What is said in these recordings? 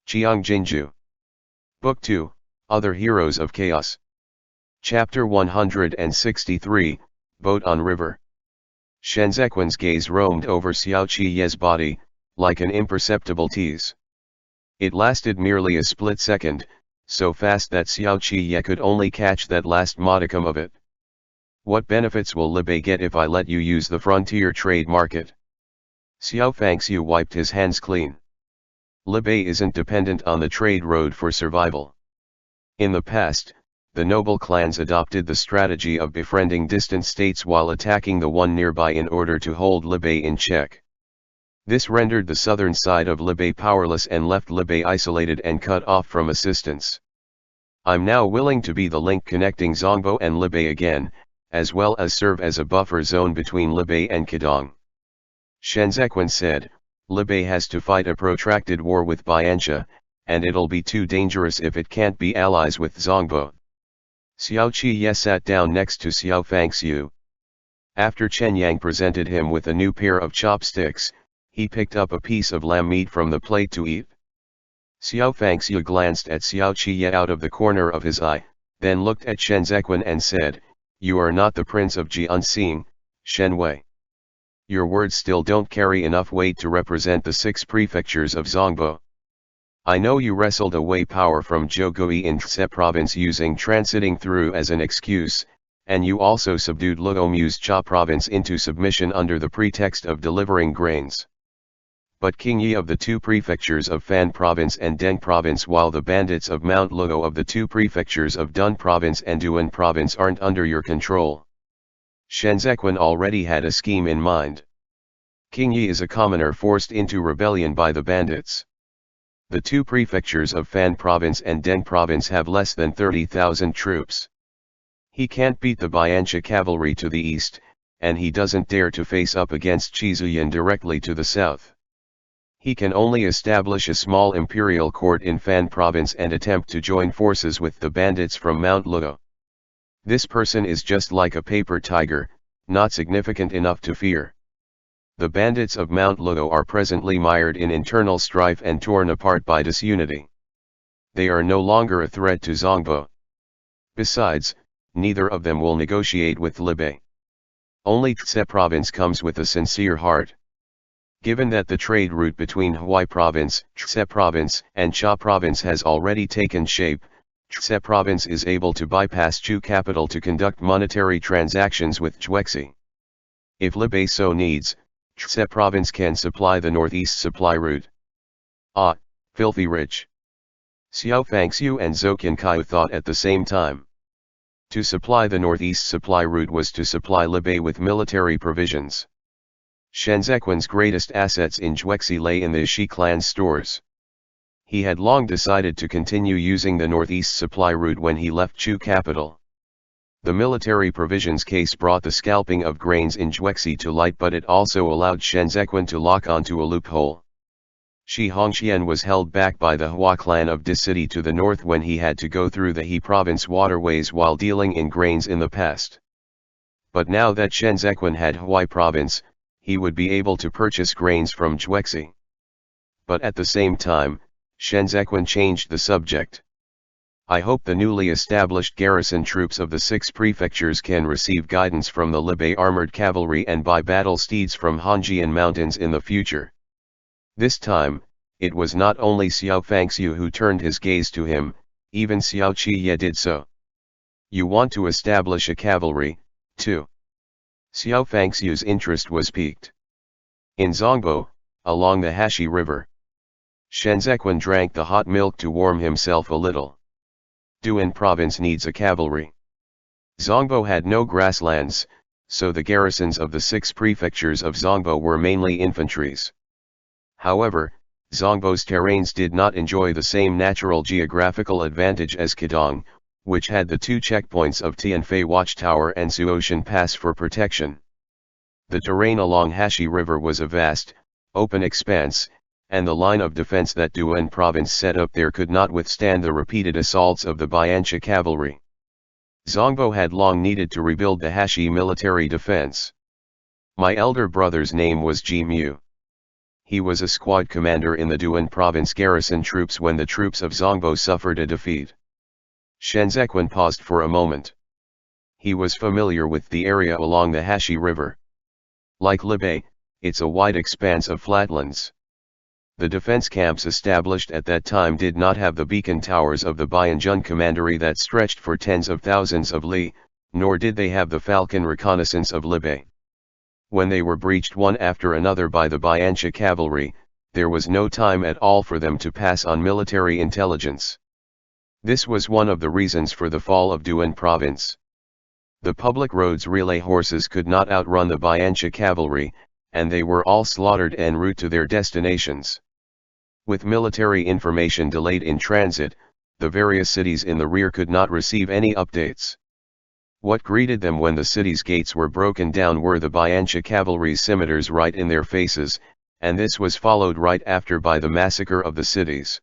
Qiang Jin Jiu. Book 2, Other Heroes of Chaos. Chapter 163, Boat on River. Shen Zequan's gaze roamed over Xiao Qiye's body, like an imperceptible tease. It lasted merely a split second, so fast that Xiao Qiye could only catch that last modicum of it. What benefits will Libe get if I let you use the frontier trade market? Xiao Fangxiu wiped his hands clean. Libe isn't dependent on the trade road for survival. In the past, the noble clans adopted the strategy of befriending distant states while attacking the one nearby in order to hold Libe in check. This rendered the southern side of Libe powerless and left Libe isolated and cut off from assistance. I'm now willing to be the link connecting Zongbo and Libe again, as well as serve as a buffer zone between Libe and Qidong. Shen Zequan said, Libe has to fight a protracted war with Bianxia, and it'll be too dangerous if it can't be allies with Zongbo. Xiao Qiye sat down next to Xiao Fangxiu. After Chen Yang presented him with a new pair of chopsticks, he picked up a piece of lamb meat from the plate to eat. Xiao Fangxiu glanced at Xiao Qiye out of the corner of his eye, then looked at Shen Zequan and said, You are not the prince of Jianxing, Shen Wei. Your words still don't carry enough weight to represent the 6 prefectures of Zongbo. I know you wrestled away power from Zhougui in Tse province using transiting through as an excuse, and you also subdued Luomu's Cha province into submission under the pretext of delivering grains. But King Yi of the 2 prefectures of Fan province and Deng province, while the bandits of Mount Luo of the 2 prefectures of Dun province and Duan province aren't under your control. Shen Zequan already had a scheme in mind. King Yi is a commoner forced into rebellion by the bandits. The 2 prefectures of Fan province and Deng province have less than 30,000 troops. He can't beat the Bianxia cavalry to the east, and he doesn't dare to face up against Qizuyan directly to the south. He can only establish a small imperial court in Fan province and attempt to join forces with the bandits from Mount Luo. This person is just like a paper tiger, not significant enough to fear. The bandits of Mount Luo are presently mired in internal strife and torn apart by disunity. They are no longer a threat to Zongbo. Besides, neither of them will negotiate with Libe. Only Tse province comes with a sincere heart. Given that the trade route between Huai province, Tse province, and Cha province has already taken shape, Tse province is able to bypass Chu capital to conduct monetary transactions with Juexi. If Libe so needs, Tse province can supply the northeast supply route. Ah, filthy rich. Xiao Fangxiu and Zhou Kai thought at the same time. To supply the northeast supply route was to supply Libe with military provisions. Shen Zequan's greatest assets in Juexi lay in the Shi clan's stores. He had long decided to continue using the northeast supply route when he left Chu capital. The military provisions case brought the scalping of grains in Juexi to light, but it also allowed Shen Zequan to lock onto a loophole. Shi Hongxian was held back by the Hua clan of Dis City to the north when he had to go through the He province waterways while dealing in grains in the past. But now that Shen Zequan had Huai province, he would be able to purchase grains from Juexi. But at the same time, Shen Zequan changed the subject. I hope the newly established garrison troops of the 6 prefectures can receive guidance from the Libe armored cavalry and buy battle steeds from Hanjian mountains in the future. This time, it was not only Xiao Fangxiu who turned his gaze to him, even Xiao Qiye did so. You want to establish a cavalry, too? Xiao Fangxiu's interest was piqued. In Zongbo, along the Hashi River. Shen Zequan drank the hot milk to warm himself a little. Duan province needs a cavalry. Zongbo had no grasslands, so the garrisons of the 6 prefectures of Zongbo were mainly infantries. However, Zongbo's terrains did not enjoy the same natural geographical advantage as Qidong, which had the 2 checkpoints of Tianfei Watchtower and Suotian Pass for protection. The terrain along Hashi River was a vast, open expanse, and the line of defense that Duan province set up there could not withstand the repeated assaults of the Bianxia cavalry. Zongbo had long needed to rebuild the Hashi military defense. My elder brother's name was Ji Mu. He was a squad commander in the Duan province garrison troops when the troops of Zongbo suffered a defeat. Shen Zequan paused for a moment. He was familiar with the area along the Hashi River. Like Libei, it's a wide expanse of flatlands. The defense camps established at that time did not have the beacon towers of the Bianjun commandery that stretched for tens of thousands of li, nor did they have the falcon reconnaissance of Libei. When they were breached one after another by the Biancha cavalry, there was no time at all for them to pass on military intelligence. This was one of the reasons for the fall of Duan province. The public roads relay horses could not outrun the Biancha cavalry, and they were all slaughtered en route to their destinations. With military information delayed in transit, the various cities in the rear could not receive any updates. What greeted them when the city's gates were broken down were the Biancha cavalry's scimitars right in their faces, and this was followed right after by the massacre of the cities.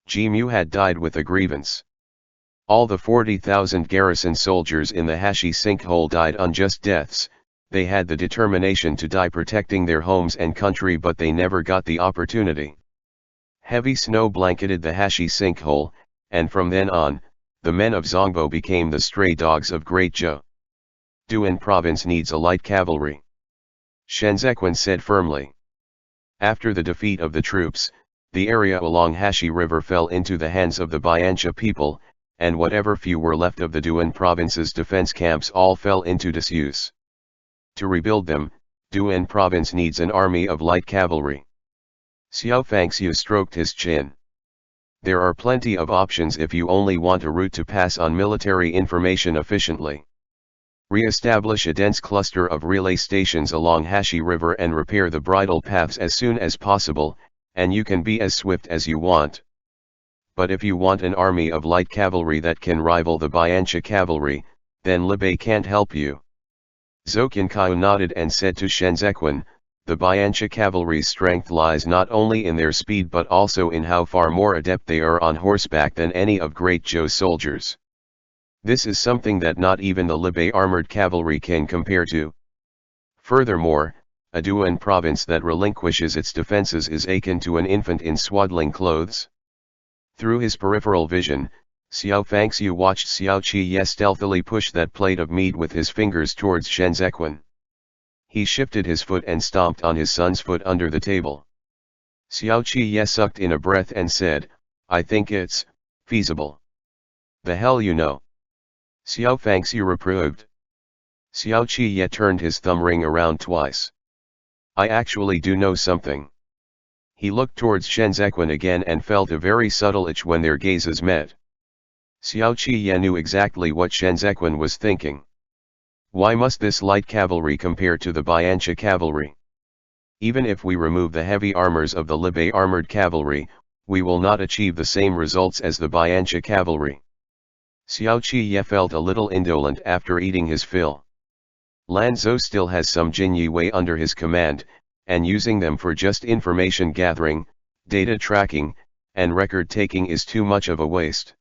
Jimu had died with a grievance. All the 40,000 garrison soldiers in the Hashi sinkhole died unjust deaths. They had the determination to die protecting their homes and country, but they never got the opportunity. Heavy snow blanketed the Hashi sinkhole, and from then on, the men of Zongbo became the stray dogs of Great Zhou. Duan province needs a light cavalry, Shen Zequan said firmly. After the defeat of the troops, the area along Hashi River fell into the hands of the Biancha people, and whatever few were left of the Duan province's defense camps all fell into disuse. To rebuild them, Duan province needs an army of light cavalry. Xiao Fangxiu stroked his chin. There are plenty of options if you only want a route to pass on military information efficiently. Re-establish a dense cluster of relay stations along Hashi River and repair the bridle paths as soon as possible, and you can be as swift as you want. But if you want an army of light cavalry that can rival the Biancha cavalry, then Libei can't help you. Zoqian nodded and said to Shen Zequan, the Biancha cavalry's strength lies not only in their speed but also in how far more adept they are on horseback than any of Great Zhou's soldiers. This is something that not even the Libei armored cavalry can compare to. Furthermore, a Duan province that relinquishes its defenses is akin to an infant in swaddling clothes. Through his peripheral vision, Xiao Fangxiu watched Xiao Qiye stealthily push that plate of meat with his fingers towards Shen Zequan. He shifted his foot and stomped on his son's foot under the table. Xiao Qiye sucked in a breath and said, I think it's feasible. The hell you know? Xiao Fangxiu reproved. Xiao Qiye turned his thumb ring around twice. I actually do know something. He looked towards Shen Zequan again and felt a very subtle itch when their gazes met. Xiao Qiye knew exactly what Shen Zequan was thinking. Why must this light cavalry compare to the Biancha cavalry? Even if we remove the heavy armors of the Libei armored cavalry, we will not achieve the same results as the Biancha cavalry. Xiao Qiye felt a little indolent after eating his fill. Lan Zhou still has some Jin Yue under his command, and using them for just information gathering, data tracking, and record taking is too much of a waste.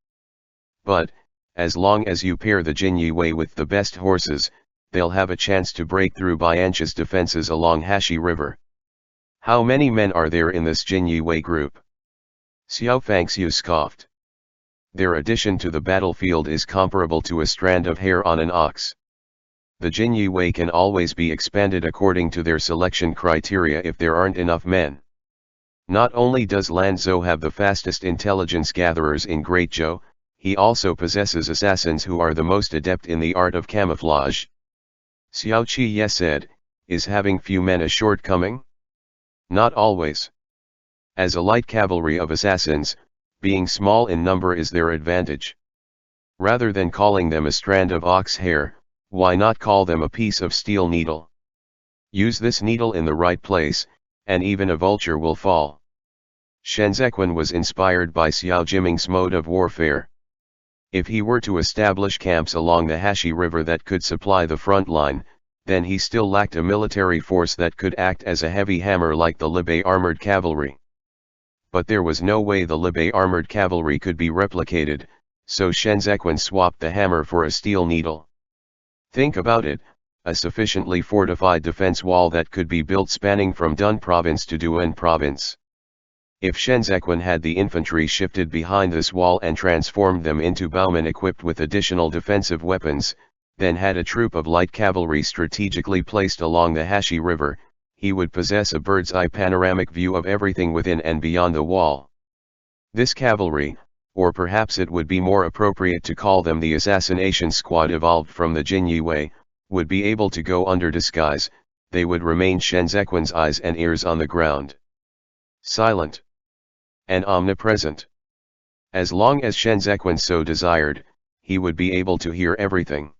But, as long as you pair the Jin Yue with the best horses, they'll have a chance to break through Biancha's defenses along Hashi River. How many men are there in this Jin Yue group? Xiao Fangxiu scoffed. Their addition to the battlefield is comparable to a strand of hair on an ox. The Jin Yue can always be expanded according to their selection criteria if there aren't enough men. Not only does Lan Zhou have the fastest intelligence gatherers in Great Zhou, he also possesses assassins who are the most adept in the art of camouflage. Xiao Qiye said, is having few men a shortcoming? Not always. As a light cavalry of assassins, being small in number is their advantage. Rather than calling them a strand of ox hair, why not call them a piece of steel needle? Use this needle in the right place, and even a vulture will fall. Shen Zequan was inspired by Xiao Jiming's mode of warfare. If he were to establish camps along the Hashi River that could supply the front line, then he still lacked a military force that could act as a heavy hammer like the Libei armored cavalry. But there was no way the Libei armored cavalry could be replicated, so Shen Zequan swapped the hammer for a steel needle. Think about it, a sufficiently fortified defense wall that could be built spanning from Dun province to Duan province. If Shenzhequan had the infantry shifted behind this wall and transformed them into bowmen equipped with additional defensive weapons, then had a troop of light cavalry strategically placed along the Hashi River, he would possess a bird's-eye panoramic view of everything within and beyond the wall. This cavalry, or perhaps it would be more appropriate to call them the assassination squad evolved from the Jinyi Wei, would be able to go under disguise. They would remain Shenzhequan's eyes and ears on the ground. Silent and omnipresent. As long as Shenzhequan so desired, he would be able to hear everything.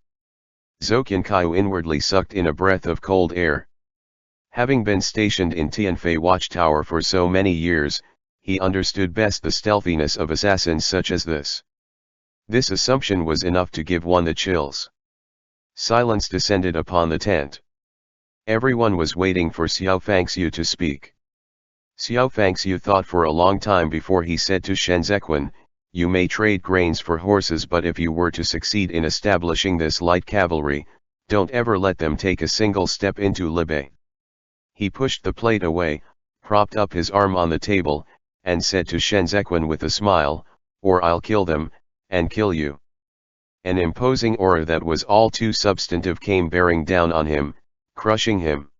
Zhou Qianqiu inwardly sucked in a breath of cold air. Having been stationed in Tianfei watchtower for so many years, he understood best the stealthiness of assassins such as this. This assumption was enough to give one the chills. Silence descended upon the tent. Everyone was waiting for Xiao Fangxiu to speak. Xiao Fangxiu thought for a long time before he said to Shenzhequan, "You may trade grains for horses, but if you were to succeed in establishing this light cavalry, don't ever let them take a single step into Libei." He pushed the plate away, propped up his arm on the table, and said to Shenzhequan with a smile, "Or I'll kill them, and kill you." An imposing aura that was all too substantive came bearing down on him, crushing him.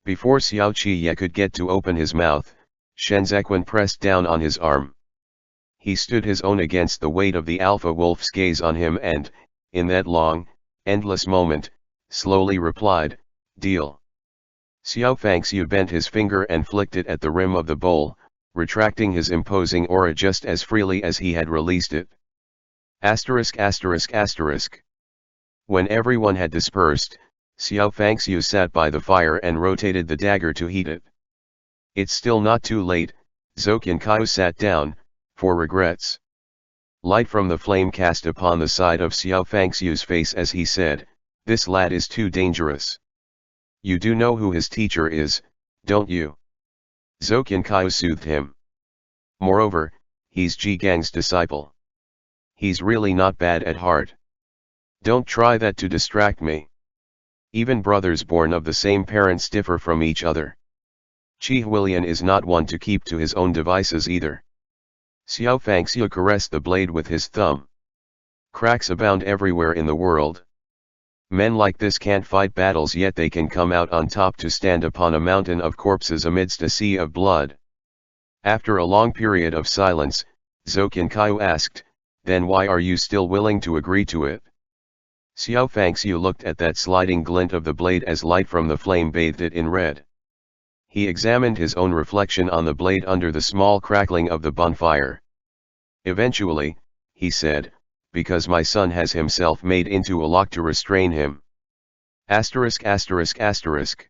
Before Xiao Qiye could get to open his mouth, Shenzhequan pressed down on his arm. He stood his own against the weight of the alpha wolf's gaze on him and, in that long, endless moment, slowly replied, "Deal." Xiao Fangxiu bent his finger and flicked it at the rim of the bowl, retracting his imposing aura just as freely as he had released it. Asterisk asterisk asterisk. When everyone had dispersed, Xiao Fangxiu sat by the fire and rotated the dagger to heat it. "It's still not too late," Zhou Qianqiu sat down, "for regrets." Light from the flame cast upon the side of Xiao Fangxiu's face as he said, "This lad is too dangerous. You do know who his teacher is, don't you?" Zhou Qianqiu soothed him. "Moreover, he's Ji Gang's disciple. He's really not bad at heart. Don't try that to distract me. Even brothers born of the same parents differ from each other. Qi Huilian is not one to keep to his own devices either." Xiao Fangxiu caressed the blade with his thumb. "Cracks abound everywhere in the world. Men like this can't fight battles, yet they can come out on top to stand upon a mountain of corpses amidst a sea of blood." After a long period of silence, Zhou Qianqiu asked, "Then why are you still willing to agree to it?" Xiao Fangxiu looked at that sliding glint of the blade as light from the flame bathed it in red. He examined his own reflection on the blade under the small crackling of the bonfire. "Eventually," he said, "because my son has himself made into a lock to restrain him." Asterisk asterisk asterisk.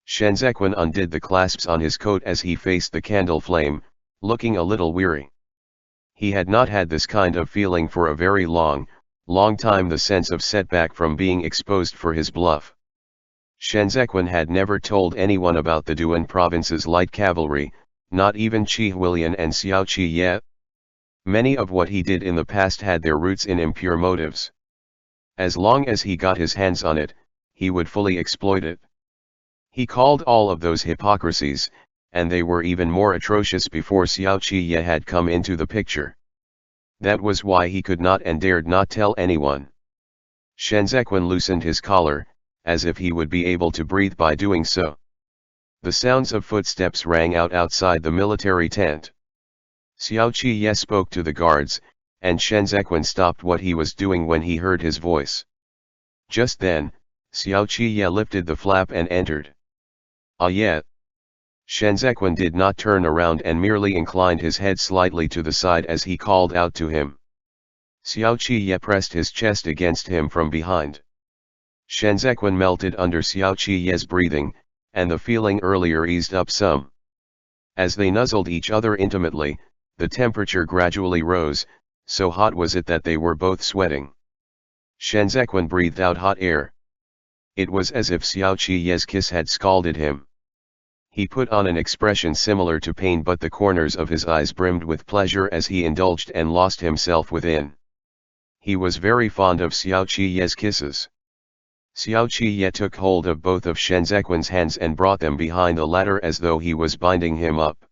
Shenzhequan undid the clasps on his coat as he faced the candle flame, looking a little weary. He had not had this kind of feeling for a very long time, the sense of setback from being exposed for his bluff. Shenzhequan had never told anyone about the Duan province's light cavalry, not even Qi Huilian and Xiao Qiye. Many of what he did in the past had their roots in impure motives. As long as he got his hands on it, he would fully exploit it. He called all of those hypocrisies, and they were even more atrocious before Xiao Qiye had come into the picture. That was why he could not and dared not tell anyone. Shenzhequan loosened his collar, as if he would be able to breathe by doing so. The sounds of footsteps rang out outside the military tent. Xiao Qiye spoke to the guards, and Shenzhequan stopped what he was doing when he heard his voice. Just then, Xiao Qiye lifted the flap and entered. "Ah yeah." Shenzhequan did not turn around and merely inclined his head slightly to the side as he called out to him. Xiao Qiye pressed his chest against him from behind. Shenzhequan melted under Xiao Qiye's breathing, and the feeling earlier eased up some. As they nuzzled each other intimately, the temperature gradually rose, so hot was it that they were both sweating. Shenzhequan breathed out hot air. It was as if Xiao Qiye's kiss had scalded him. He put on an expression similar to pain, but the corners of his eyes brimmed with pleasure as he indulged and lost himself within. He was very fond of Xiao Qiye's kisses. Xiao Qiye took hold of both of Shen Zequin's hands and brought them behind the latter as though he was binding him up.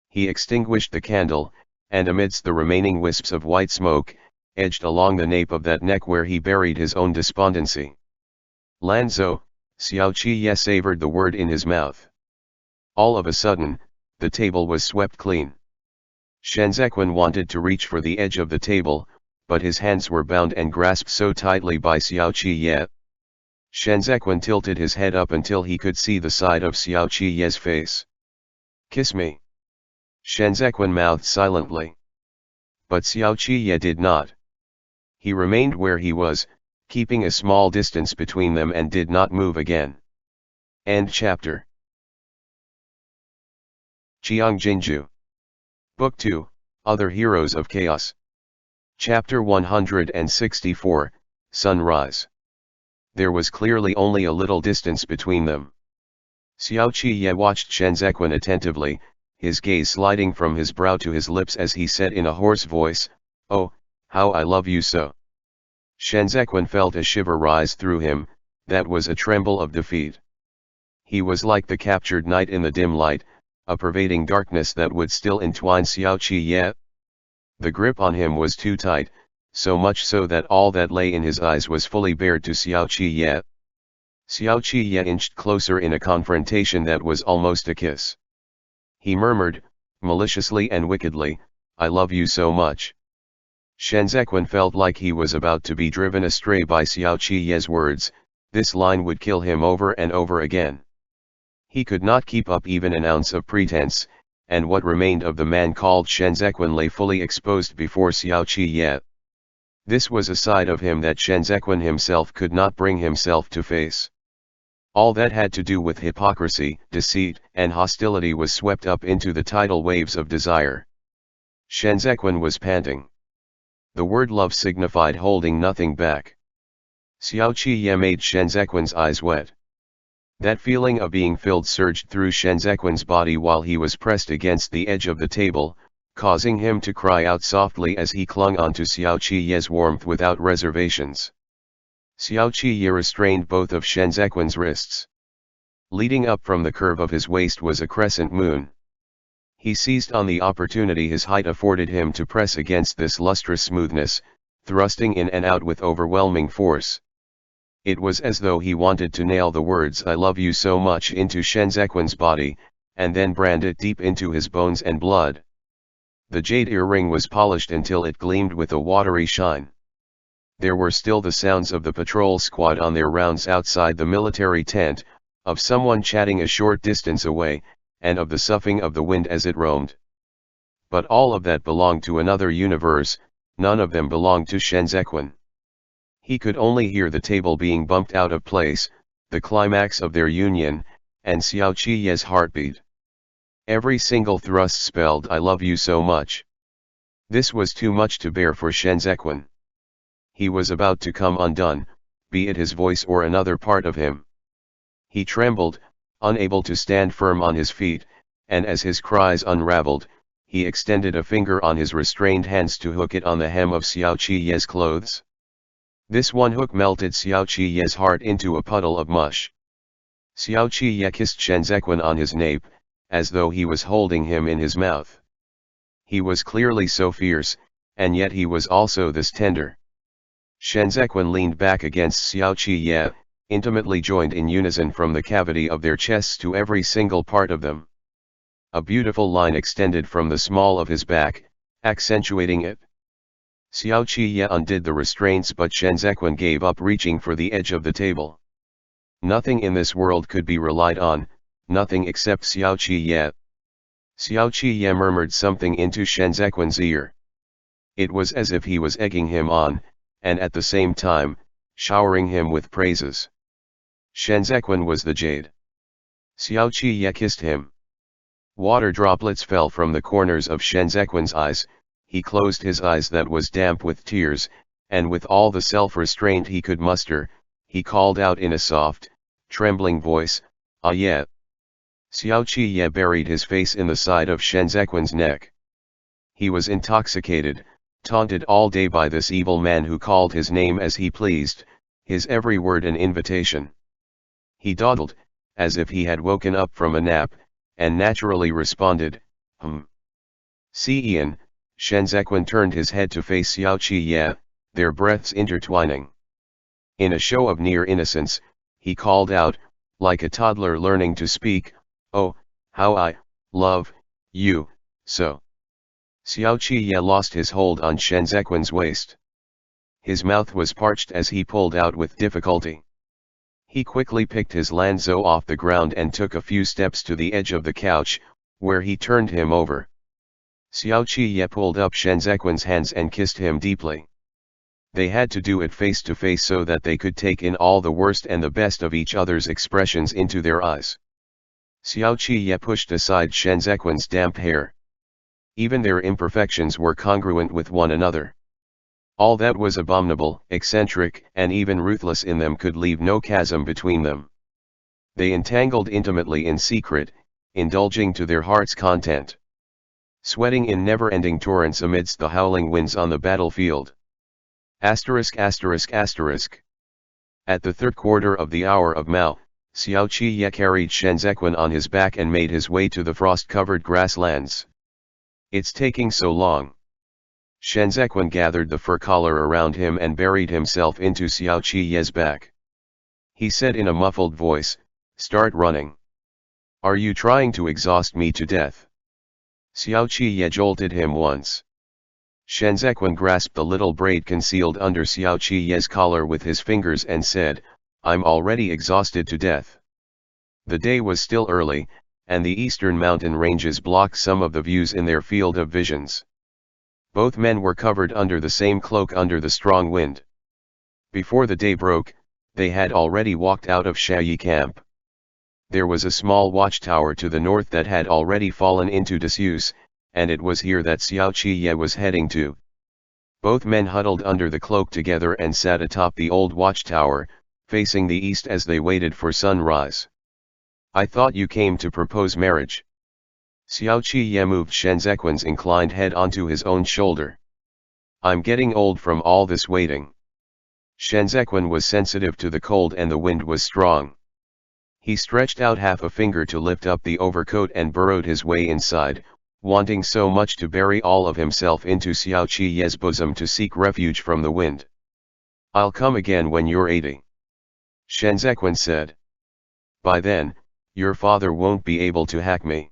He extinguished the candle, and amidst the remaining wisps of white smoke, edged along the nape of that neck where he buried his own despondency. Lanzhou, Xiao Qiye savored the word in his mouth. All of a sudden, the table was swept clean. Shen Zequin wanted to reach for the edge of the table, but his hands were bound and grasped so tightly by Xiao Qiye. Shen Zequin tilted his head up until he could see the side of Xiao Qiye's face. "Kiss me." Shen Zequin mouthed silently. But Xiao Qiye did not. He remained where he was, keeping a small distance between them and did not move again. End chapter. Qiang Jin Jiu. Book 2, Other Heroes of Chaos. Chapter 164, Sunrise. There was clearly only a little distance between them. Xiao Qiye watched Shen Zequin attentively, his gaze sliding from his brow to his lips as he said in a hoarse voice, "Oh, how I love you so." Shen Zequin felt a shiver rise through him, that was a tremble of defeat. He was like the captured knight in the dim light, a pervading darkness that would still entwine Xiao Qiye. The grip on him was too tight, so much so that all that lay in his eyes was fully bared to Xiao Qiye. Xiao Qiye inched closer in a confrontation that was almost a kiss. He murmured, maliciously and wickedly, "I love you so much." Shen Zequin felt like he was about to be driven astray by Xiao Qiye's words. This line would kill him over and over again. He could not keep up even an ounce of pretense, and what remained of the man called Shen Zequin lay fully exposed before Xiao Qiye. This was a side of him that Shen Zequin himself could not bring himself to face. All that had to do with hypocrisy, deceit, and hostility was swept up into the tidal waves of desire. Shen Zequin was panting. The word love signified holding nothing back. Xiao Qiye made Shen Zequin's eyes wet. That feeling of being filled surged through Shen Zequin's body while he was pressed against the edge of the table, causing him to cry out softly as he clung onto Xiao Qiye's warmth without reservations. Xiao Qiye restrained both of Shen Zequin's wrists. Leading up from the curve of his waist was a crescent moon. He seized on the opportunity his height afforded him to press against this lustrous smoothness, thrusting in and out with overwhelming force. It was as though he wanted to nail the words "I love you so much" into Shen Zequin's body, and then brand it deep into his bones and blood. The jade earring was polished until it gleamed with a watery shine. There were still the sounds of the patrol squad on their rounds outside the military tent, of someone chatting a short distance away, and of the soughing of the wind as it roamed. But all of that belonged to another universe, none of them belonged to Shen Zequin. He could only hear the table being bumped out of place, the climax of their union, and Xiao Qiye's heartbeat. Every single thrust spelled "I love you so much." This was too much to bear for Shen Zequin. He was about to come undone, be it his voice or another part of him. He trembled, unable to stand firm on his feet, and as his cries unraveled, he extended a finger on his restrained hands to hook it on the hem of Xiao Qiye's clothes. This one hook melted Xiao Qiye's heart into a puddle of mush. Xiao Qiye kissed Shen Zequin on his nape, as though he was holding him in his mouth. He was clearly so fierce, and yet he was also this tender. Shen Zequin leaned back against Xiao Qiye, intimately joined in unison from the cavity of their chests to every single part of them. A beautiful line extended from the small of his back, accentuating it. Xiao Qiye undid the restraints, but Shen Zequin gave up reaching for the edge of the table. Nothing in this world could be relied on, nothing except Xiao Qiye. Xiao Qiye murmured something into Shen Zequin's ear. It was as if he was egging him on, and at the same time, showering him with praises. Shen Zequin was the jade. Xiao Qiye kissed him. Water droplets fell from the corners of Shen Zequin's eyes. He closed his eyes that was damp with tears, and with all the self-restraint he could muster, he called out in a soft, trembling voice, "Ah yeah." Xiao Qiye buried his face in the side of Shen Zequin's neck. He was intoxicated, taunted all day by this evil man who called his name as he pleased, his every word an invitation. He dawdled, as if he had woken up from a nap, and naturally responded, Ian. Shenzhequan turned his head to face Xiao Qi, their breaths intertwining. In a show of near innocence, he called out, like a toddler learning to speak, "Oh, how I love you so." Xiao Qi lost his hold on Shenzhequan's waist. His mouth was parched as he pulled out with difficulty. He quickly picked his Lanzhou off the ground and took a few steps to the edge of the couch, where he turned him over. Xiao Qi pulled up Shenzhequan's hands and kissed him deeply. They had to do it face to face so that they could take in all the worst and the best of each other's expressions into their eyes. Xiao Qi pushed aside Shenzhequan's damp hair. Even their imperfections were congruent with one another. All that was abominable, eccentric, and even ruthless in them could leave no chasm between them. They entangled intimately in secret, indulging to their heart's content. Sweating in never-ending torrents amidst the howling winds on the battlefield. At the third quarter of the hour of Mao, Xiao Qi carried Shenzhequan on his back and made his way to the frost-covered grasslands. "It's taking so long." Shenzhequan gathered the fur collar around him and buried himself into Xiao Qi's back. He said in a muffled voice, "Start running. Are you trying to exhaust me to death?" Xiao Qi jolted him once. Shenzhequan grasped the little braid concealed under Xiao Qi's collar with his fingers and said, "I'm already exhausted to death." The day was still early, and the eastern mountain ranges blocked some of the views in their field of visions. Both men were covered under the same cloak under the strong wind. Before the day broke, they had already walked out of Shayi camp. There was a small watchtower to the north that had already fallen into disuse, and it was here that Xiao Qi was heading to. Both men huddled under the cloak together and sat atop the old watchtower, facing the east as they waited for sunrise. "I thought you came to propose marriage." Xiao Qi moved Shenzhequan's inclined head onto his own shoulder. "I'm getting old from all this waiting." Shenzhequan was sensitive to the cold and the wind was strong. He stretched out half a finger to lift up the overcoat and burrowed his way inside, wanting so much to bury all of himself into Xiao Qi's bosom to seek refuge from the wind. "I'll come again when you're 80. Shenzhequan said. "By then, your father won't be able to hack me."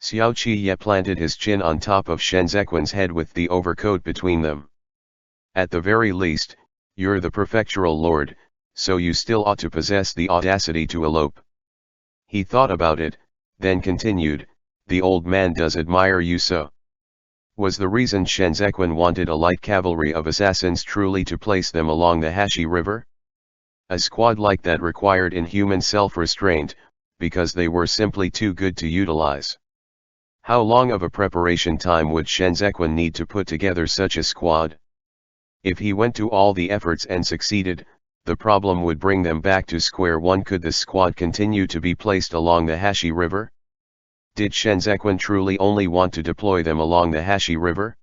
Xiao Qi planted his chin on top of Shenzhequan's head with the overcoat between them. "At the very least, you're the prefectural lord, so you still ought to possess the audacity to elope." He thought about it, then continued, "The old man does admire you so." Was the reason Shenzhequan wanted a light cavalry of assassins truly to place them along the Hashi River? A squad like that required inhuman self-restraint, because they were simply too good to utilize. How long of a preparation time would Shenzhequan need to put together such a squad? If he went to all the efforts and succeeded, the problem would bring them back to square one. Could the squad continue to be placed along the Hashi River? Did Shenzhequan truly only want to deploy them along the Hashi River?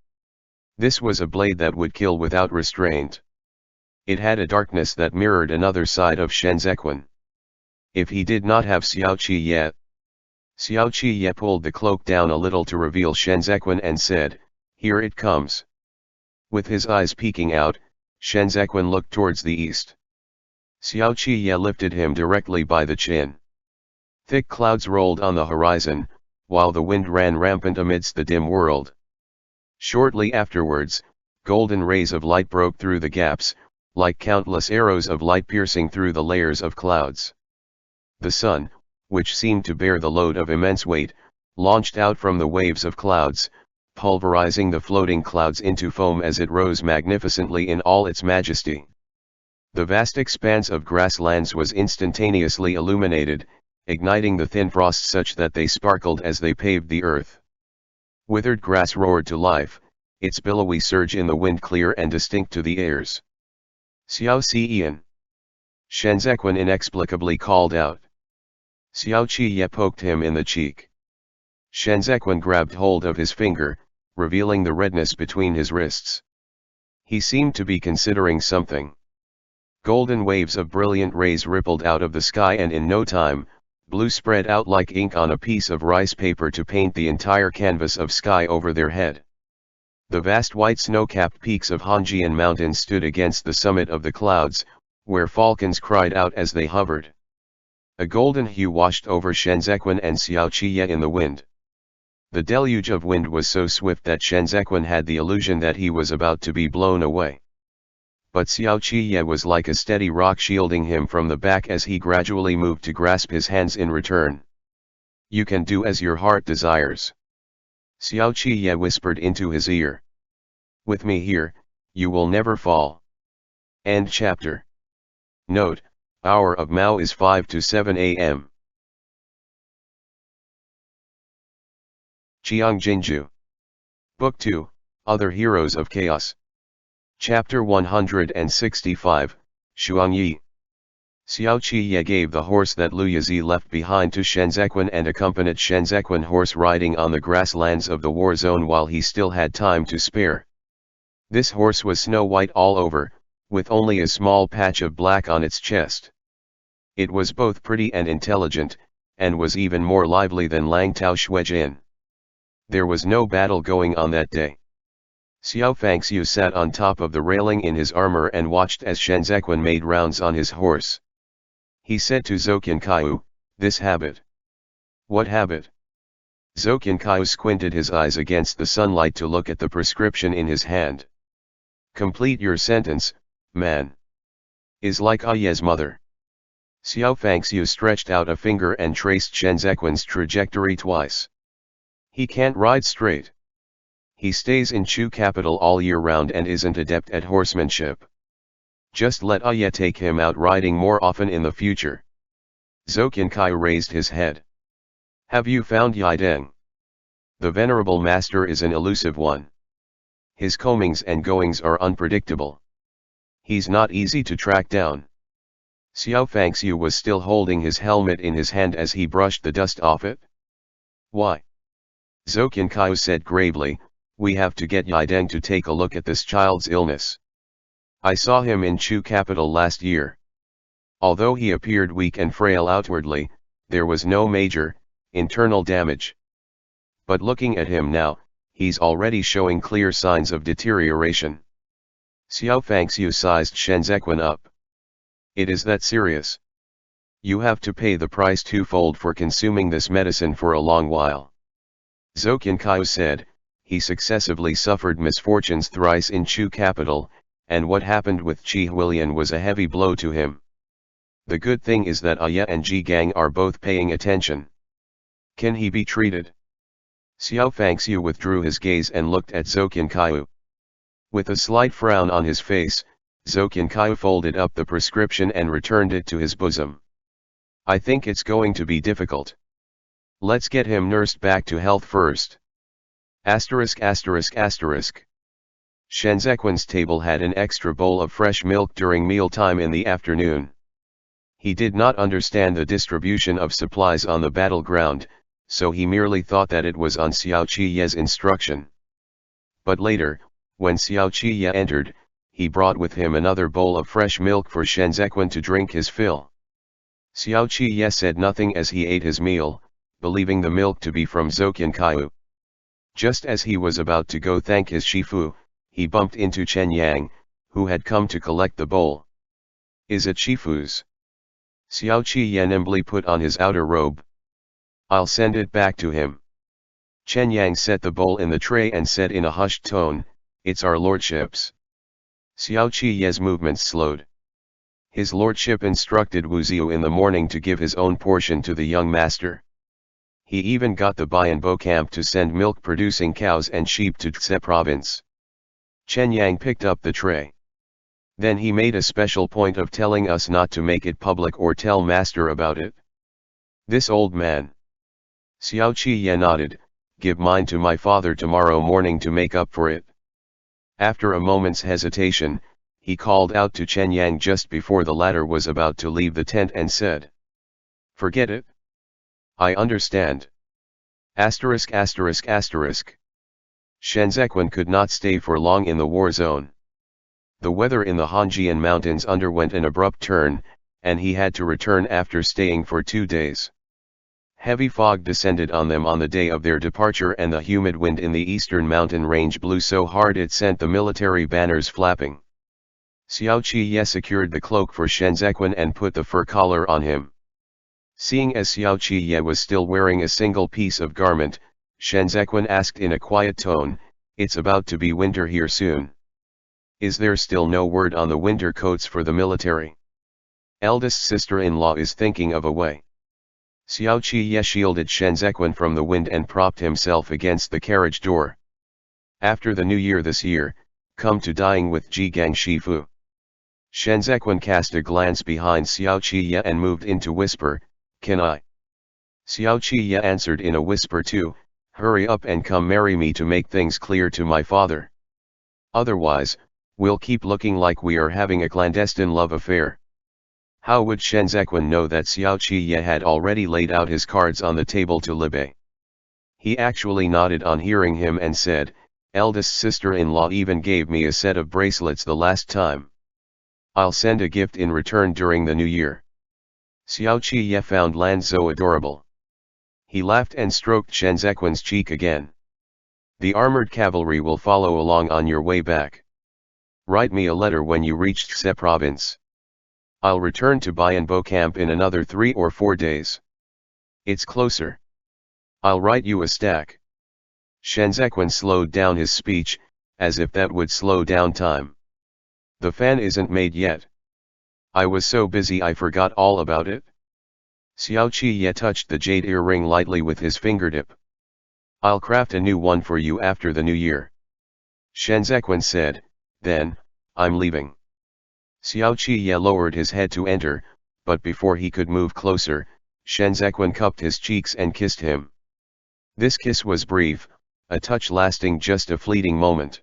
This was a blade that would kill without restraint. It had a darkness that mirrored another side of Shenzhequan. If he did not have Xiao Qi yet. Xiao Qi pulled the cloak down a little to reveal Shenzhequan and said, "Here it comes." With his eyes peeking out, Shenzhequan looked towards the east. Xiao Qi lifted him directly by the chin. Thick clouds rolled on the horizon, while the wind ran rampant amidst the dim world. Shortly afterwards, golden rays of light broke through the gaps, like countless arrows of light piercing through the layers of clouds. The sun, which seemed to bear the load of immense weight, launched out from the waves of clouds, pulverizing the floating clouds into foam as it rose magnificently in all its majesty. The vast expanse of grasslands was instantaneously illuminated, igniting the thin frosts such that they sparkled as they paved the earth. Withered grass roared to life, its billowy surge in the wind clear and distinct to the ears. "Xiao Xian!" Shenzhequan inexplicably called out. Xiao Qi poked him in the cheek. Shenzhequan grabbed hold of his finger, revealing the redness between his wrists. He seemed to be considering something. Golden waves of brilliant rays rippled out of the sky, and in no time, blue spread out like ink on a piece of rice paper to paint the entire canvas of sky over their head. The vast white snow-capped peaks of Hanjian Mountains stood against the summit of the clouds, where falcons cried out as they hovered. A golden hue washed over Shenzhequan and Xiaoqiye in the wind. The deluge of wind was so swift that Shenzhequan had the illusion that he was about to be blown away. But Xiaoqiye was like a steady rock, shielding him from the back as he gradually moved to grasp his hands in return. "You can do as your heart desires," Xiaoqiye whispered into his ear. "With me here, you will never fall." End chapter. Note: hour of Mao is 5 to 7 a.m. Qiang Jin Jiu. Book 2, Other Heroes of Chaos. Chapter 165, Shuangyi. Xiaoqiye gave the horse that Lu Yizi left behind to Shenzhequan and accompanied Shenzhequan horse riding on the grasslands of the war zone while he still had time to spare. This horse was snow-white all over, with only a small patch of black on its chest. It was both pretty and intelligent, and was even more lively than Lang Tao Shuijin. There was no battle going on that day. Xiao Fangxiu sat on top of the railing in his armor and watched as Shenzhequan made rounds on his horse. He said to Zoqian Kaiu, "This habit." "What habit?" Zoqian Kaiu squinted his eyes against the sunlight to look at the prescription in his hand. "Complete your sentence, man." "Is like Aye's mother." Xiao Fangxiu stretched out a finger and traced Shenzhequan's trajectory twice. "He can't ride straight. He stays in Chu capital all year round and isn't adept at horsemanship. Just let Aye take him out riding more often in the future." Zoqian Kai raised his head. "Have you found Yideng?" "The venerable master is an elusive one. His comings and goings are unpredictable. He's not easy to track down." Xiao Fangxiu was still holding his helmet in his hand as he brushed the dust off it. "Why?" Zoqian Kai said gravely, "We have to get Yideng to take a look at this child's illness. I saw him in Chu capital last year. Although he appeared weak and frail outwardly, there was no major, internal damage. But looking at him now, he's already showing clear signs of deterioration." Xiao Fangxiu sized Shenzhequan up. "It is that serious? You have to pay the price twofold for consuming this medicine for a long while." Zoqian Kai said, "He successively suffered misfortunes thrice in Chu capital, and what happened with Qi Huilian was a heavy blow to him. The good thing is that Aye and Ji Gang are both paying attention. Can he be treated?" Xiao Fangxiu withdrew his gaze and looked at Zoqian Kai. With a slight frown on his face, Zoqian Kai folded up the prescription and returned it to his bosom. "I think it's going to be difficult. Let's get him nursed back to health first." Shenzhequan's table had an extra bowl of fresh milk during mealtime in the afternoon. He did not understand the distribution of supplies on the battleground, so he merely thought that it was on Xiaoqiye's instruction. But later, when Xiaoqiye entered, he brought with him another bowl of fresh milk for Shenzhequan to drink his fill. Xiaoqiye said nothing as he ate his meal, believing the milk to be from Zoqian Kai. Just as he was about to go thank his Shifu, he bumped into Chen Yang, who had come to collect the bowl. "Is it Shifu's?" Xiaoqiye nimbly put on his outer robe. "I'll send it back to him." Chen Yang set the bowl in the tray and said in a hushed tone, "It's our lordship's." Xiaoqiye's movements slowed. His lordship instructed Wu Ziu in the morning to give his own portion to the young master. He even got the Bianbo camp to send milk-producing cows and sheep to Tse province. Chen Yang picked up the tray. "Then he made a special point of telling us not to make it public or tell master about it." "This old man." Xiaoqiye nodded, "Give mine to my father tomorrow morning to make up for it." After a moment's hesitation, he called out to Chen Yang just before the latter was about to leave the tent and said, "Forget it. I understand." Shenzhequan could not stay for long in the war zone. The weather in the Hanjian mountains underwent an abrupt turn, and he had to return after staying for 2 days. Heavy fog descended on them on the day of their departure, and the humid wind in the eastern mountain range blew so hard it sent the military banners flapping. Xiao Qiye secured the cloak for Shen Zequan and put the fur collar on him. Seeing as Xiao Qiye was still wearing a single piece of garment, Shen Zequan asked in a quiet tone, "It's about to be winter here soon. Is there still no word on the winter coats for the military? Eldest sister-in-law is thinking of a way." Xiao Qiye shielded Shen Zequan from the wind and propped himself against the carriage door. "After the new year this year, come to dying with Jigang Shifu." Shen Zequan cast a glance behind Xiao Qiye and moved in to whisper, "Can I?" Xiao Qiye answered in a whisper too, "Hurry up and come marry me to make things clear to my father. Otherwise, we'll keep looking like we are having a clandestine love affair." How would Shen Zequan know that Xiao Qiye had already laid out his cards on the table to Libe? He actually nodded on hearing him and said, "Eldest sister-in-law even gave me a set of bracelets the last time. I'll send a gift in return during the new year." Xiao Qiye found Lanzhou adorable. He laughed and stroked Shen Zequan's cheek again. "The armored cavalry will follow along on your way back. Write me a letter when you reach Xe province. I'll return to Bianbo camp in another 3 or 4 days. It's closer. I'll write you a stack." Shen Zequan slowed down his speech, as if that would slow down time. "The fan isn't made yet. I was so busy I forgot all about it." Xiao Qiye touched the jade earring lightly with his fingertip. "I'll craft a new one for you after the new year." Shen Zequan said, "Then, I'm leaving." Xiao Qiye lowered his head to enter, but before he could move closer, Shen Zequan cupped his cheeks and kissed him. This kiss was brief, a touch lasting just a fleeting moment.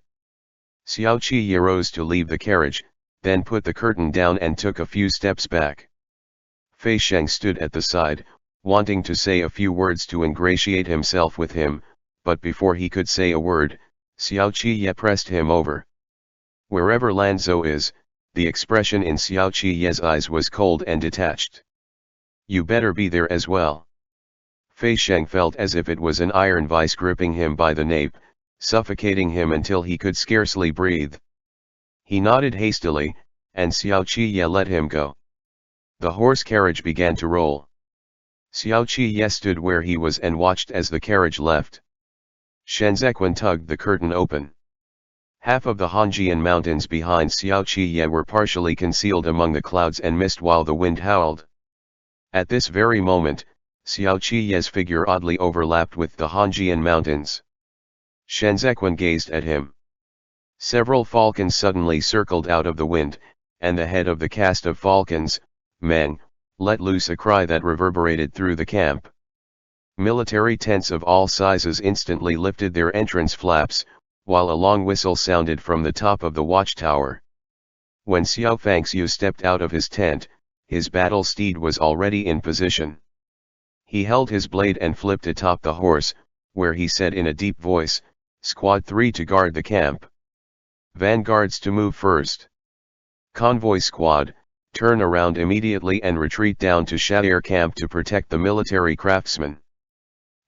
Xiao Qiye rose to leave the carriage, then put the curtain down and took a few steps back. Fei Sheng stood at the side, wanting to say a few words to ingratiate himself with him, but before he could say a word, Xiao Qiye pressed him over. Wherever Lanzhou is, the expression in Xiao Qiye's eyes was cold and detached. "You better be there as well." Fei Sheng felt as if it was an iron vice gripping him by the nape, suffocating him until he could scarcely breathe. He nodded hastily, and Xiao Qiye let him go. The horse carriage began to roll. Xiao Qiye stood where he was and watched as the carriage left. Shen Zequan tugged the curtain open. Half of the Hanjian mountains behind Xiao Qiye were partially concealed among the clouds and mist while the wind howled. At this very moment, Xiao Qiye's figure oddly overlapped with the Hanjian mountains. Shen Zequan gazed at him. Several falcons suddenly circled out of the wind, and the head of the caste of falcons, Meng, let loose a cry that reverberated through the camp. Military tents of all sizes instantly lifted their entrance flaps, while a long whistle sounded from the top of the watchtower. When Xiao Fangxiu stepped out of his tent, his battle steed was already in position. He held his blade and flipped atop the horse, where he said in a deep voice, "Squad 3 to guard the camp. Vanguards to move first. Convoy squad, turn around immediately and retreat down to Sha'er camp to protect the military craftsmen."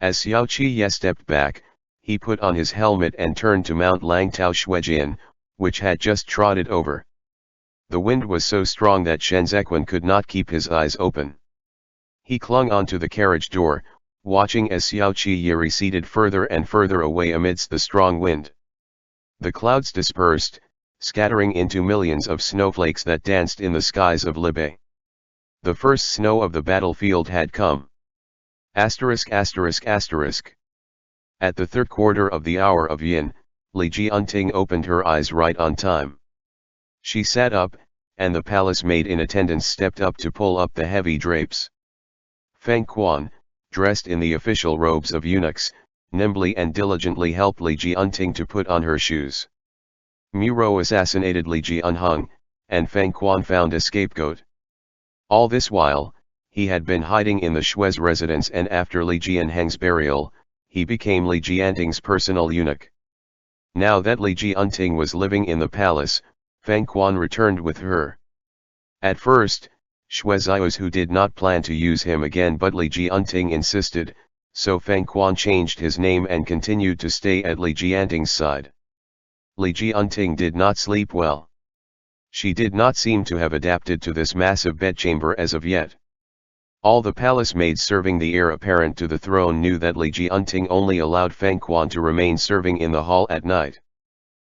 As Xiao Qiye stepped back, he put on his helmet and turned to mount Langtao Shuejian, which had just trotted over. The wind was so strong that Shen Zequan could not keep his eyes open. He clung onto the carriage door, watching as Xiao Qiye receded further and further away amidst the strong wind. The clouds dispersed, scattering into millions of snowflakes that danced in the skies of Libe. The first snow of the battlefield had come. Asterisk asterisk asterisk. At the third quarter of the hour of yin, Li Jianting opened her eyes right on time. She sat up, and the palace maid in attendance stepped up to pull up the heavy drapes. Feng Quan, dressed in the official robes of eunuchs, nimbly and diligently helped Li Jianting to put on her shoes. Muro assassinated Li Jianheng, and Feng Quan found a scapegoat. All this while, he had been hiding in the Shui's residence, and after Li Jianheng's burial, he became Li Jianting's personal eunuch. Now that Li Jianting was living in the palace, Feng Quan returned with her. At first, Xue Xiao's who did not plan to use him again, but Li Jianting insisted, so Feng Quan changed his name and continued to stay at Li Jianting's side. Li Jianting did not sleep well. She did not seem to have adapted to this massive bedchamber as of yet. All the palace maids serving the heir apparent to the throne knew that Li Jianting only allowed Feng Quan to remain serving in the hall at night.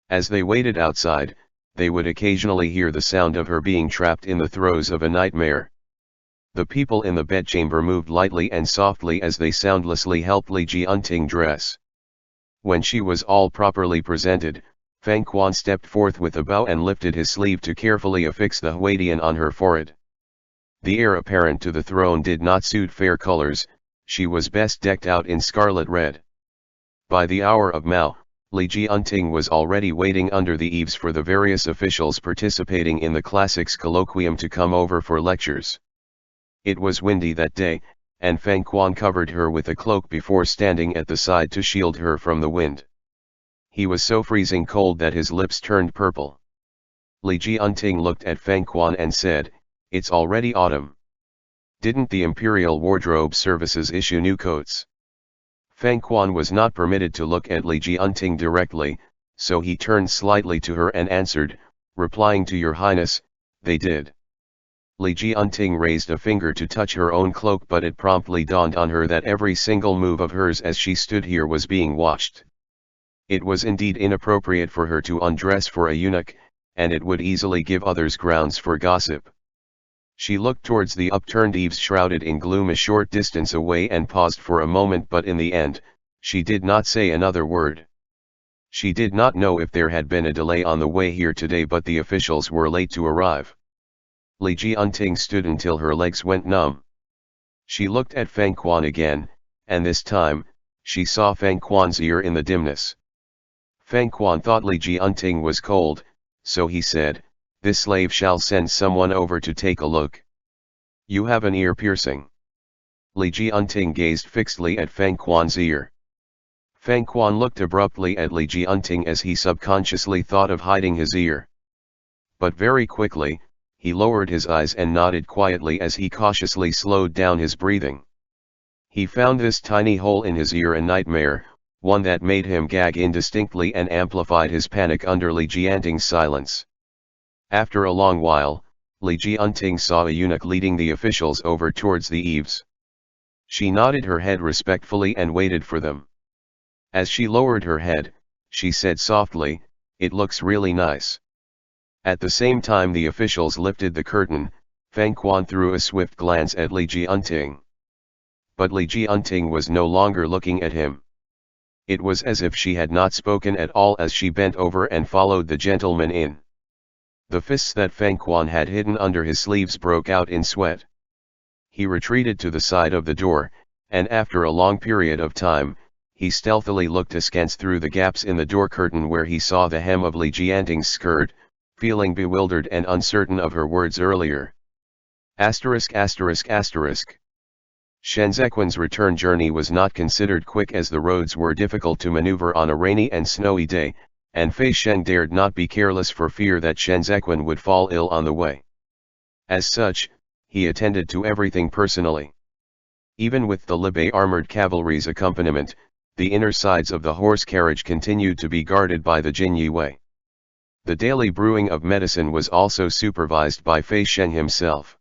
As they waited outside, they would occasionally hear the sound of her being trapped in the throes of a nightmare. The people in the bedchamber moved lightly and softly as they soundlessly helped Li Jianting dress. When she was all properly presented, Feng Quan stepped forth with a bow and lifted his sleeve to carefully affix the huadian on her forehead. The heir apparent to the throne did not suit fair colors, she was best decked out in scarlet red. By the hour of Mao, Li Jianting was already waiting under the eaves for the various officials participating in the classics colloquium to come over for lectures. It was windy that day, and Feng Quan covered her with a cloak before standing at the side to shield her from the wind. He was so freezing cold that his lips turned purple. Li Jianting looked at Feng Quan and said, "It's already autumn. Didn't the Imperial Wardrobe Services issue new coats?" Feng Quan was not permitted to look at Li Jianting directly, so he turned slightly to her and answered, replying to Your Highness, they did. Li Jianting raised a finger to touch her own cloak, but it promptly dawned on her that every single move of hers as she stood here was being watched. It was indeed inappropriate for her to undress for a eunuch, and it would easily give others grounds for gossip. She looked towards the upturned eaves shrouded in gloom a short distance away and paused for a moment, but in the end, she did not say another word. She did not know if there had been a delay on the way here today, but the officials were late to arrive. Li Jianting stood until her legs went numb. She looked at Feng Quan again, and this time, she saw Feng Quan's ear in the dimness. Feng Quan thought Li Jianting was cold, so he said, "This slave shall send someone over to take a look. You have an ear piercing." Li Jianting gazed fixedly at Feng Quan's ear. Feng Quan looked abruptly at Li Jianting as he subconsciously thought of hiding his ear. But very quickly, he lowered his eyes and nodded quietly as he cautiously slowed down his breathing. He found this tiny hole in his ear a nightmare, one that made him gag indistinctly and amplified his panic under Li Jianting's silence. After a long while, Li Jianting saw a eunuch leading the officials over towards the eaves. She nodded her head respectfully and waited for them. As she lowered her head, she said softly, "It looks really nice." At the same time the officials lifted the curtain, Feng Quan threw a swift glance at Li Jianting. But Li Jianting was no longer looking at him. It was as if she had not spoken at all as she bent over and followed the gentleman in. The fists that Feng Quan had hidden under his sleeves broke out in sweat. He retreated to the side of the door, and after a long period of time, he stealthily looked askance through the gaps in the door curtain where he saw the hem of Li Jianting's skirt, feeling bewildered and uncertain of her words earlier. Shenzequan's return journey was not considered quick as the roads were difficult to maneuver on a rainy and snowy day, and Fei Sheng dared not be careless for fear that Shenzequan would fall ill on the way. As such, he attended to everything personally. Even with the Libei armored cavalry's accompaniment, the inner sides of the horse carriage continued to be guarded by the Jin Yue. The daily brewing of medicine was also supervised by Fei Sheng himself.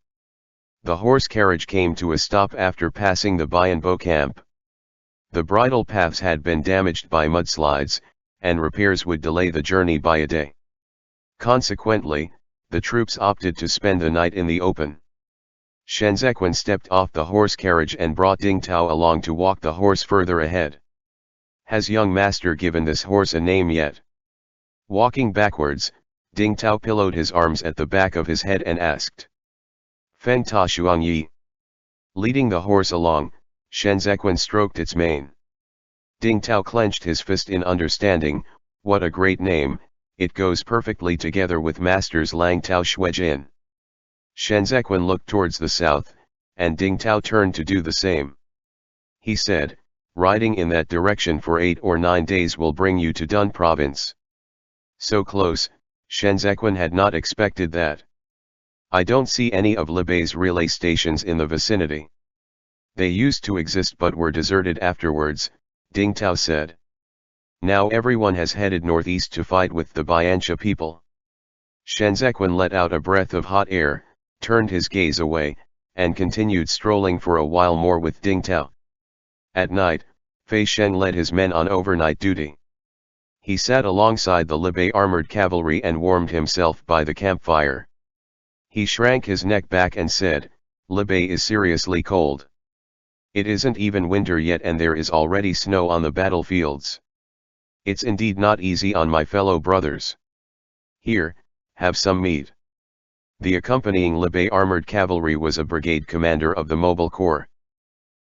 The horse carriage came to a stop after passing the Bianbo camp. The bridle paths had been damaged by mudslides, and repairs would delay the journey by a day. Consequently, the troops opted to spend the night in the open. Shenzequan stepped off the horse carriage and brought Ding Tao along to walk the horse further ahead. "Has young master given this horse a name yet?" Walking backwards, Ding Tao pillowed his arms at the back of his head and asked. "Feng Ta Shuang Yi." Leading the horse along, Shenzequan stroked its mane. Ding Tao clenched his fist in understanding. "What a great name, it goes perfectly together with master's Lang Tao Shuijin." Shenzequan looked towards the south, and Ding Tao turned to do the same. He said, "Riding in that direction for 8 or 9 days will bring you to Dun province." "So close, Shenzhen had not expected that. I don't see any of Libei's relay stations in the vicinity. They used to exist but were deserted afterwards, Ding Tao said. Now everyone has headed northeast to fight with the Biancha people. Shenzhen let out a breath of hot air, turned his gaze away, and continued strolling for a while more with Ding Tao. At night, Fei Sheng led his men on overnight duty. He sat alongside the Libei armored cavalry and warmed himself by the campfire. He shrank his neck back and said, "Libei is seriously cold. It isn't even winter yet and there is already snow on the battlefields. It's indeed not easy on my fellow brothers. Here, have some meat." The accompanying Libei armored cavalry was a brigade commander of the Mobile Corps.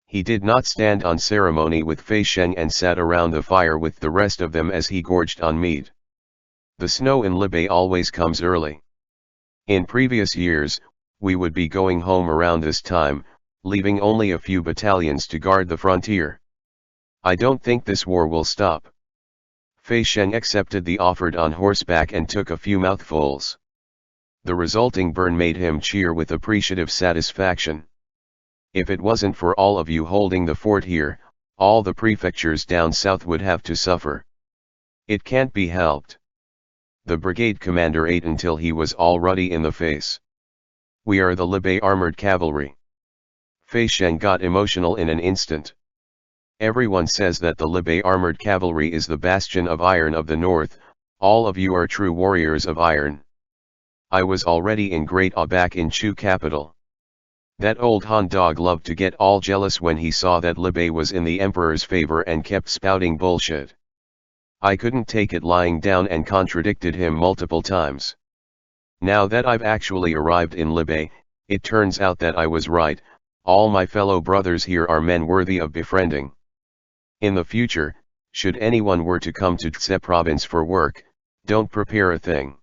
He did not stand on ceremony with Fei Sheng and sat around the fire with the rest of them as he gorged on meat. The snow in Libei always comes early. In previous years, we would be going home around this time, leaving only a few battalions to guard the frontier. I don't think this war will stop. Fei Sheng accepted the offer on horseback and took a few mouthfuls. The resulting burn made him cheer with appreciative satisfaction. If it wasn't for all of you holding the fort here, all the prefectures down south would have to suffer. It can't be helped. The brigade commander ate until he was all ruddy in the face. We are the Libei armored cavalry. Fei Sheng got emotional in an instant. Everyone says that the Libei armored cavalry is the bastion of iron of the north. All of you are true warriors of iron. I was already in great awe back in Chu capital. That old Han dog loved to get all jealous when he saw that Libei was in the emperor's favor and kept spouting bullshit. I couldn't take it lying down and contradicted him multiple times. Now that I've actually arrived in Libei, it turns out that I was right. All my fellow brothers here are men worthy of befriending. In the future, should anyone were to come to Tse province for work, don't prepare a thing.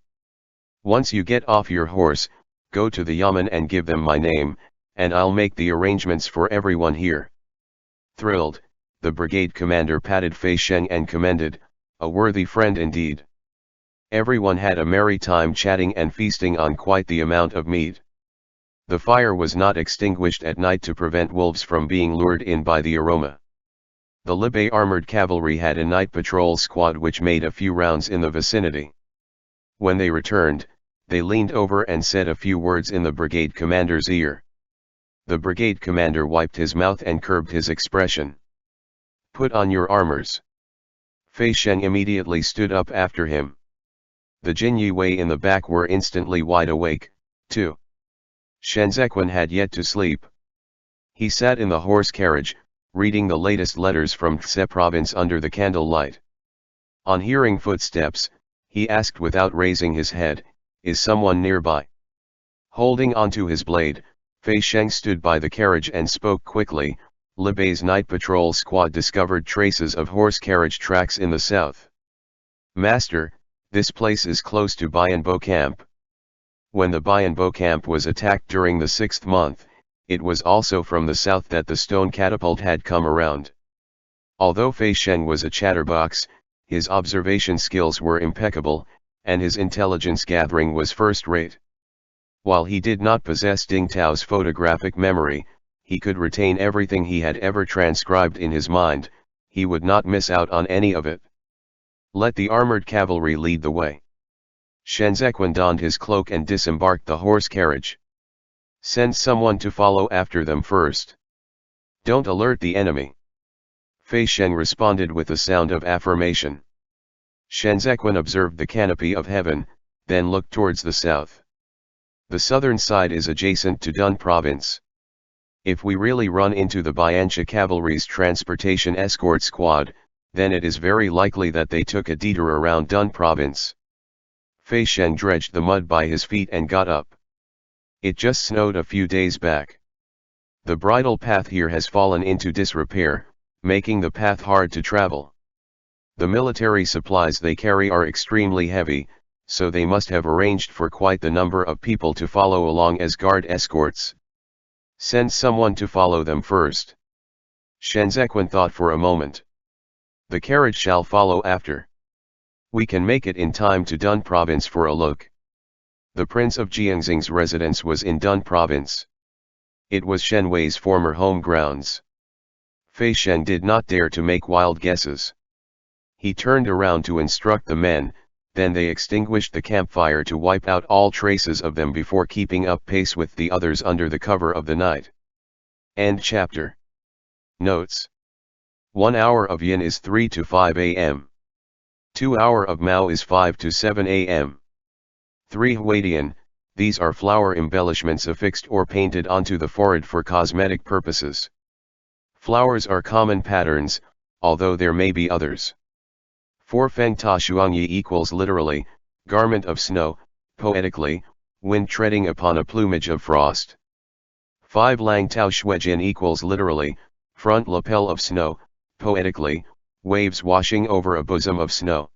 Once you get off your horse, go to the yamen and give them my name, and I'll make the arrangements for everyone here. Thrilled, the brigade commander patted Fei Sheng and commended, "A worthy friend indeed." Everyone had a merry time chatting and feasting on quite the amount of meat. The fire was not extinguished at night to prevent wolves from being lured in by the aroma. The Libei armored cavalry had a night patrol squad which made a few rounds in the vicinity. When they returned, they leaned over and said a few words in the brigade commander's ear. The brigade commander wiped his mouth and curbed his expression. "Put on your armors." Fei Sheng immediately stood up after him. The Jin Yue in the back were instantly wide awake, too. Shenzhen had yet to sleep. He sat in the horse carriage, reading the latest letters from Tse province under the candlelight. On hearing footsteps, he asked without raising his head, "Is someone nearby?" Holding onto his blade, Fei Sheng stood by the carriage and spoke quickly. Libei's night patrol squad discovered traces of horse carriage tracks in the south. "Master, this place is close to Bianbo camp. When the Bianbo camp was attacked during the 6th month, it was also from the south that the stone catapult had come around." Although Fei Sheng was a chatterbox, his observation skills were impeccable, and his intelligence gathering was first-rate. While he did not possess Ding Tao's photographic memory, he could retain everything he had ever transcribed in his mind. He would not miss out on any of it. "Let the armored cavalry lead the way." Shenzhen donned his cloak and disembarked the horse carriage. "Send someone to follow after them first. Don't alert the enemy." Fei Sheng responded with a sound of affirmation. Shenzhen observed the canopy of heaven, then looked towards the south. The southern side is adjacent to Dun province. If we really run into the Biancha cavalry's transportation escort squad, then it is very likely that they took a detour around Dun province. Fei Sheng dredged the mud by his feet and got up. "It just snowed a few days back. The bridle path here has fallen into disrepair, making the path hard to travel. The military supplies they carry are extremely heavy, so they must have arranged for quite the number of people to follow along as guard escorts. Send someone to follow them first." Shenzhen thought for a moment. "The carriage shall follow after." We can make it in time to Dun province for a look. The Prince of Jiangxing's residence was in Dun province. It was Shen Wei's former home grounds. Fei Shen did not dare to make wild guesses. He turned around to instruct the men, then they extinguished the campfire to wipe out all traces of them before keeping up pace with the others under the cover of the night. End chapter. Notes. 1 hour of yin is 3 to 5 a.m. 2 hour of mao is 5 to 7 a.m. 3 huadian, these are flower embellishments affixed or painted onto the forehead for cosmetic purposes. Flowers are common patterns, although there may be others. 4 feng ta shuangyi equals literally, garment of snow, poetically, wind treading upon a plumage of frost. 5 lang tao shuejin equals literally, front lapel of snow, poetically, waves washing over a bosom of snow.